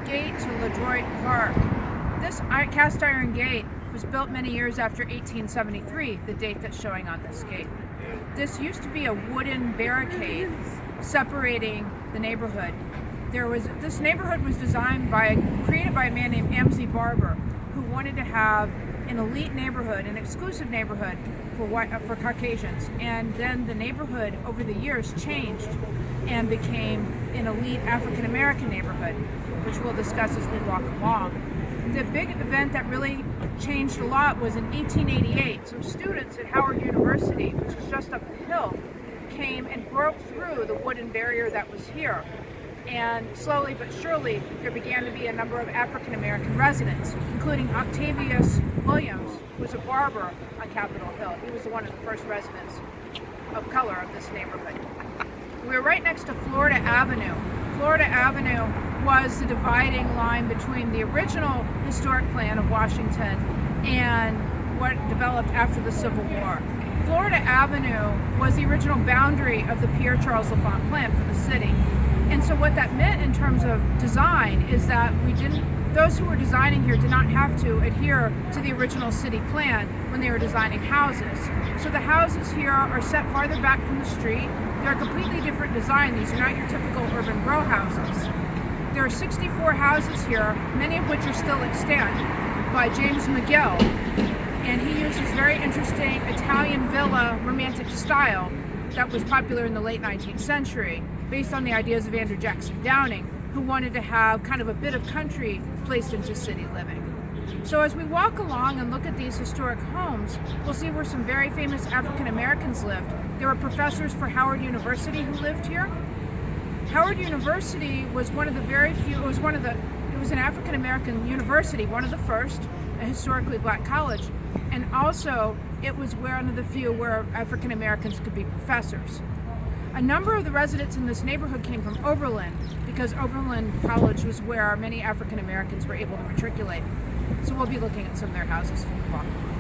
gate to Droit Park. This cast iron gate was built many years after 1873, the date that's showing on this gate. This used to be a wooden barricade separating the neighborhood. This neighborhood was created by a man named Amzi Barber, who wanted to have an elite neighborhood, an exclusive neighborhood for Caucasians. And then the neighborhood over the years changed and became an elite African American neighborhood, which we'll discuss as we walk along. The big event that really changed a lot was in 1888. Some students at Howard University, which is just up the hill, came and broke through the wooden barrier that was here. And slowly but surely, there began to be a number of African American residents, including Octavius Williams, who was a barber on Capitol Hill. He was one of the first residents of color of this neighborhood. We were right next to Florida Avenue. Florida Avenue was the dividing line between the original historic plan of Washington and what developed after the Civil War. Florida Avenue was the original boundary of the Pierre Charles L'Enfant plan for the city. And so what that meant in terms of design is that those who were designing here did not have to adhere to the original city plan when they were designing houses. So the houses here are set farther back from the street. They're a completely different design. These are not your typical urban row houses. There are 64 houses here, many of which are still extant, by James McGill. And he uses very interesting Italian villa romantic style that was popular in the late 19th century, based on the ideas of Andrew Jackson Downing, who wanted to have kind of a bit of country placed into city living. So as we walk along and look at these historic homes, we'll see where some very famous African Americans lived. There were professors for Howard University who lived here. Howard University was one of the very few, it was an African American university, one of the first, a historically black college, and also it was one of the few where African Americans could be professors. A number of the residents in this neighborhood came from Oberlin, because Oberlin College was where many African Americans were able to matriculate. So we'll be looking at some of their houses as we walk along.